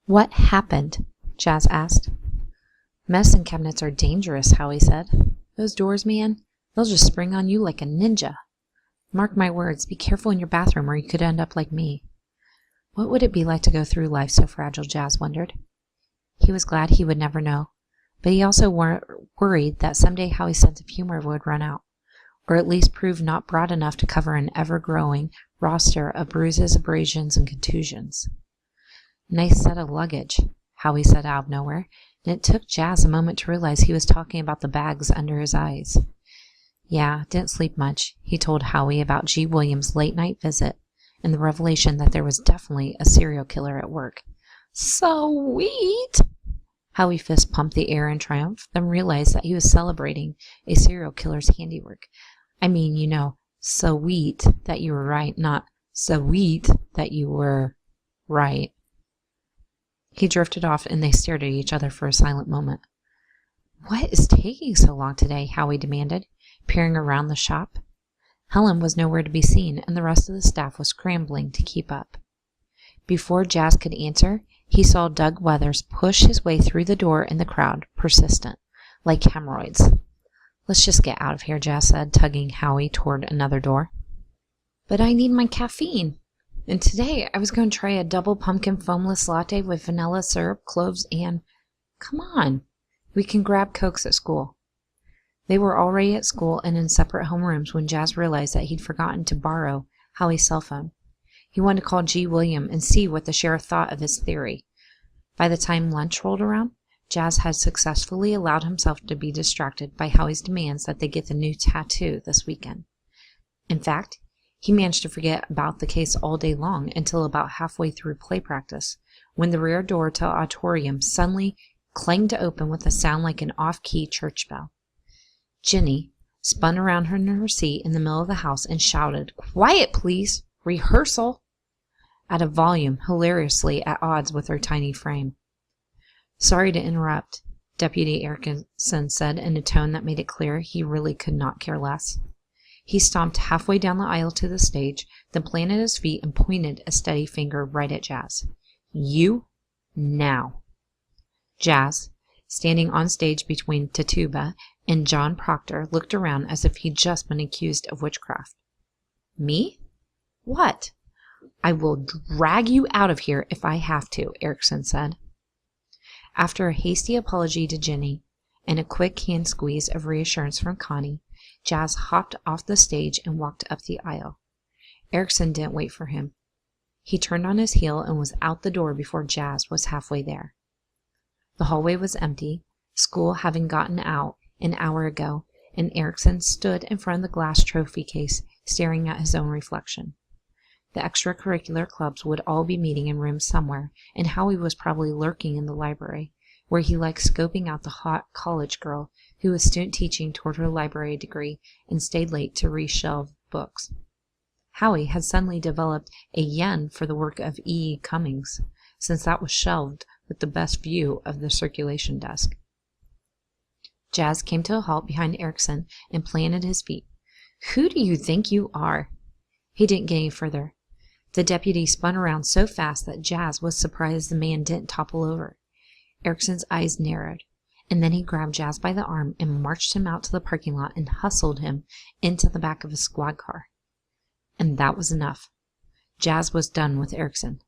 What happened? Jazz asked. Medicine cabinets are dangerous, Howie said. Those doors, man, they'll just spring on you like a ninja. Mark my words, be careful in your bathroom or you could end up like me. What would it be like to go through life so fragile, Jazz wondered. He was glad he would never know, but he also worried that someday Howie's sense of humor would run out, or at least prove not broad enough to cover an ever-growing roster of bruises, abrasions, and contusions. Nice set of luggage, Howie said out of nowhere, and it took Jazz a moment to realize he was talking about the bags under his eyes. Yeah, didn't sleep much, he told Howie about G. Williams' late-night visit and the revelation that there was definitely a serial killer at work. Sweet! Howie fist pumped the air in triumph, then realized that he was celebrating a serial killer's handiwork. I mean, you know, sweet that you were right, not sweet that you were right. He drifted off and they stared at each other for a silent moment. What is taking so long today? Howie demanded, peering around the shop. Helen was nowhere to be seen, and the rest of the staff was scrambling to keep up. Before Jazz could answer, he saw Doug Weathers push his way through the door in the crowd, persistent, like hemorrhoids. Let's just get out of here, Jazz said, tugging Howie toward another door. But I need my caffeine. And today I was going to try a double pumpkin foamless latte with vanilla syrup, cloves, and... Come on. We can grab Cokes at school. They were already at school and in separate homerooms when Jazz realized that he'd forgotten to borrow Howie's cell phone. He wanted to call G. William and see what the sheriff thought of his theory. By the time lunch rolled around, Jazz had successfully allowed himself to be distracted by Howie's demands that they get the new tattoo this weekend. In fact, he managed to forget about the case all day long until about halfway through play practice, when the rear door to the auditorium suddenly clanged to open with a sound like an off-key church bell. Jenny spun around in her seat in the middle of the house and shouted, "Quiet, please! Rehearsal!" at a volume hilariously at odds with her tiny frame. "Sorry to interrupt," Deputy Erickson said in a tone that made it clear he really could not care less. He stomped halfway down the aisle to the stage, then planted his feet and pointed a steady finger right at Jazz. "You, now." Jazz, standing on stage between Tituba and John Proctor, looked around as if he'd just been accused of witchcraft. "Me? What?" "I will drag you out of here if I have to," Erickson said. After a hasty apology to Jenny and a quick hand squeeze of reassurance from Connie, Jazz hopped off the stage and walked up the aisle. Erickson didn't wait for him. He turned on his heel and was out the door before Jazz was halfway there. The hallway was empty, school having gotten out an hour ago, and Erickson stood in front of the glass trophy case, staring at his own reflection. The extracurricular clubs would all be meeting in rooms somewhere, and Howie was probably lurking in the library, where he liked scoping out the hot college girl who was student teaching toward her library degree and stayed late to reshelve books. Howie had suddenly developed a yen for the work of E. Cummings, since that was shelved with the best view of the circulation desk. Jazz came to a halt behind Erickson and planted his feet. "Who do you think you are?" He didn't get any further. The deputy spun around so fast that Jazz was surprised the man didn't topple over. Erickson's eyes narrowed, and then he grabbed Jazz by the arm and marched him out to the parking lot and hustled him into the back of a squad car. And that was enough. Jazz was done with Erickson.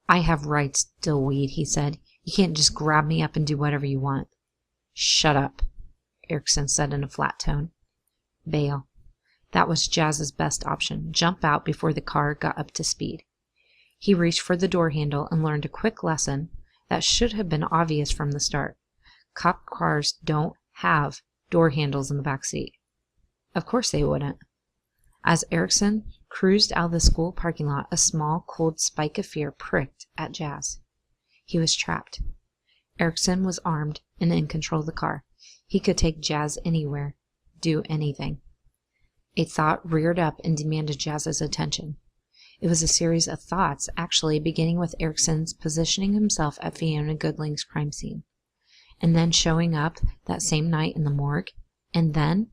"I have rights, Dillweed," he said. "You can't just grab me up and do whatever you want." "Shut up," Erickson said in a flat tone. Bail. That was Jazz's best option. Jump out before the car got up to speed. He reached for the door handle and learned a quick lesson that should have been obvious from the start. Cop cars don't have door handles in the back seat. Of course they wouldn't. As Erickson cruised out of the school parking lot, a small, cold spike of fear pricked at Jazz. He was trapped. Erickson was armed and in control of the car. He could take Jazz anywhere, do anything. A thought reared up and demanded Jazz's attention. It was a series of thoughts, actually, beginning with Erickson's positioning himself at Fiona Goodling's crime scene, and then showing up that same night in the morgue, and then...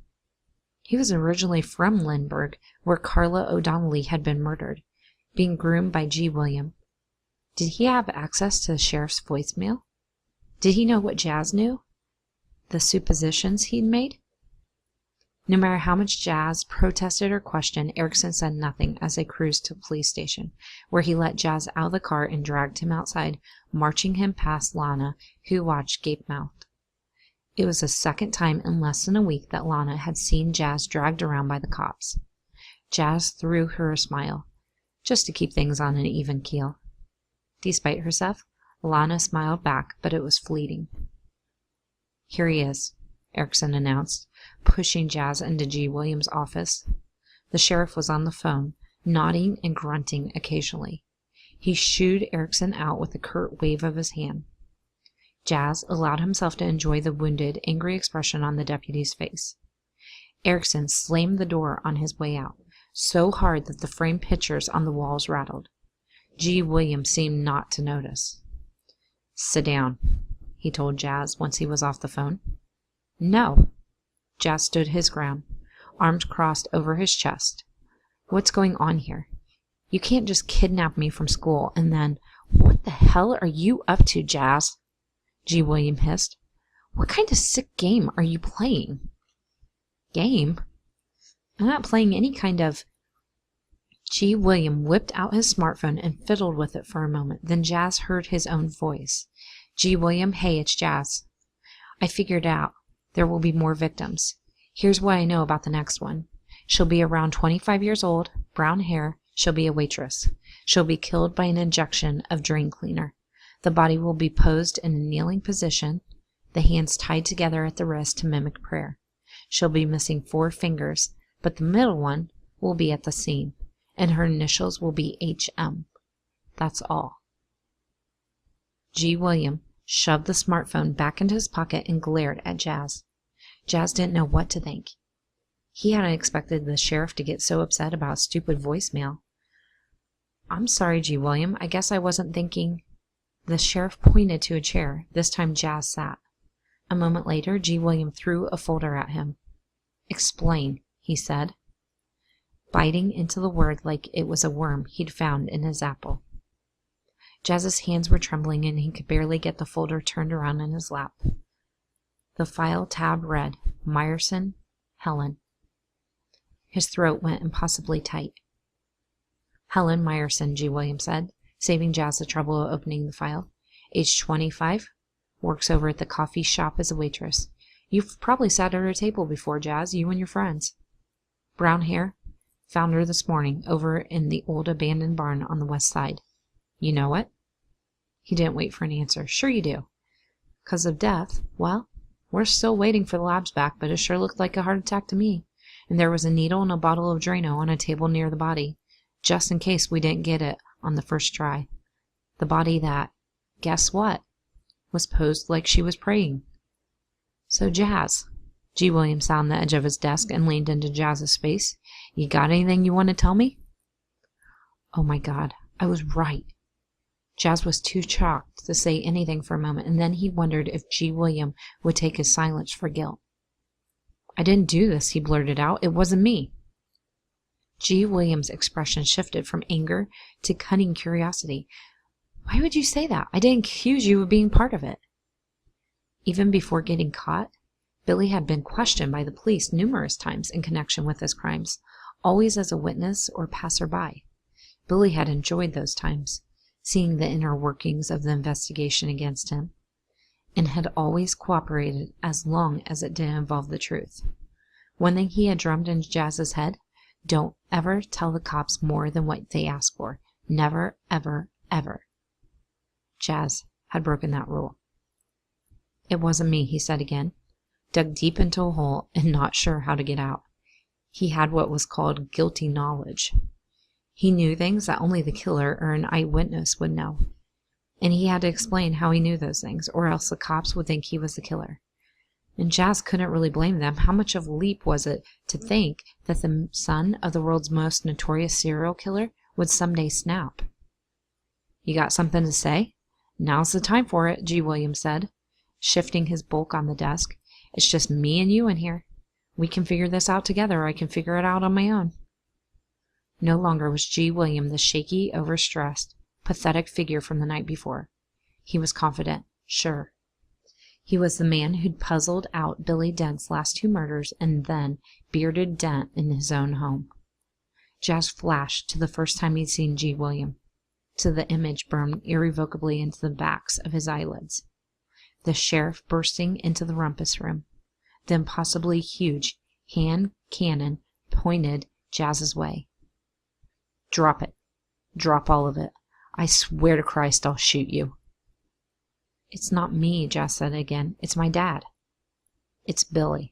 He was originally from Lindbergh, where Carla O'Donnelly had been murdered, being groomed by G. William. Did he have access to the sheriff's voicemail? Did he know what Jazz knew? The suppositions he'd made? No matter how much Jazz protested or questioned, Erickson said nothing as they cruised to the police station, where he let Jazz out of the car and dragged him outside, marching him past Lana, who watched gape-mouthed. It was the second time in less than a week that Lana had seen Jazz dragged around by the cops. Jazz threw her a smile, just to keep things on an even keel. Despite herself, Lana smiled back, but it was fleeting. "Here he is," Erickson announced, pushing Jazz into G. Williams' office. The sheriff was on the phone, nodding and grunting occasionally. He shooed Erickson out with a curt wave of his hand. Jazz allowed himself to enjoy the wounded, angry expression on the deputy's face. Erickson slammed the door on his way out, so hard that the framed pictures on the walls rattled. G. Williams seemed not to notice. "Sit down," he told Jazz once he was off the phone. "No." Jazz stood his ground, arms crossed over his chest. "What's going on here? You can't just kidnap me from school and then—" "What the hell are you up to, Jazz?" G. William hissed. "What kind of sick game are you playing?" "Game? I'm not playing any kind of—" G. William whipped out his smartphone and fiddled with it for a moment. Then Jazz heard his own voice. "G. William, hey, it's Jazz. I figured it out. There will be more victims. Here's what I know about the next one. She'll be around 25 years old, brown hair. She'll be a waitress. She'll be killed by an injection of drain cleaner. The body will be posed in a kneeling position, the hands tied together at the wrist to mimic prayer. She'll be missing 4 fingers, but the middle one will be at the scene, and her initials will be HM. That's all." G. William shoved the smartphone back into his pocket and glared at Jazz. Jazz didn't know what to think. He hadn't expected the sheriff to get so upset about a stupid voicemail. "I'm sorry, G. William. I guess I wasn't thinking—" The sheriff pointed to a chair. This time Jazz sat. A moment later, G. William threw a folder at him. "Explain," he said, biting into the word like it was a worm he'd found in his apple. Jazz's hands were trembling and he could barely get the folder turned around in his lap. The file tab read, "Meyerson, Helen." His throat went impossibly tight. "Helen Meyerson," G. William said, saving Jazz the trouble of opening the file. "Age 25, works over at the coffee shop as a waitress. You've probably sat at her table before, Jazz, you and your friends. Brown hair. Found her this morning over in the old abandoned barn on the west side. You know it?" He didn't wait for an answer. "Sure you do." "'Cause of death? Well, we're still waiting for the labs back, but it sure looked like a heart attack to me. And there was a needle and a bottle of Drano on a table near the body, just in case we didn't get it on the first try. The body that, guess what, was posed like she was praying." "So, Jazz," G. William sat on the edge of his desk and leaned into Jazz's face, "you got anything you want to tell me?" Oh my God, I was right. Jazz was too shocked to say anything for a moment, and then he wondered if G. William would take his silence for guilt. "I didn't do this," he blurted out. "It wasn't me." G. William's expression shifted from anger to cunning curiosity. "Why would you say that? I didn't accuse you of being part of it." Even before getting caught, Billy had been questioned by the police numerous times in connection with his crimes, always as a witness or passerby. Billy had enjoyed those times, seeing the inner workings of the investigation against him, and had always cooperated as long as it didn't involve the truth. One thing he had drummed into Jazz's head: don't ever tell the cops more than what they ask for. Never, ever, ever. Jazz had broken that rule. "It wasn't me," he said again, dug deep into a hole and not sure how to get out. He had what was called guilty knowledge. He knew things that only the killer or an eyewitness would know, and he had to explain how he knew those things, or else the cops would think he was the killer. And Jazz couldn't really blame them. How much of a leap was it to think that the son of the world's most notorious serial killer would someday snap? "You got something to say? Now's the time for it," G. Williams said, shifting his bulk on the desk. "It's just me and you in here. We can figure this out together, or I can figure it out on my own." No longer was G. William the shaky, overstressed, pathetic figure from the night before. He was confident, sure. He was the man who'd puzzled out Billy Dent's last 2 murders and then bearded Dent in his own home. Jas flashed to the first time he'd seen G. William, to the image burned irrevocably into the backs of his eyelids. The sheriff bursting into the rumpus room, the impossibly huge hand cannon pointed Jas's way. "Drop it. Drop all of it. I swear to Christ I'll shoot you." "It's not me," Jas said again. "It's my dad." "It's Billy."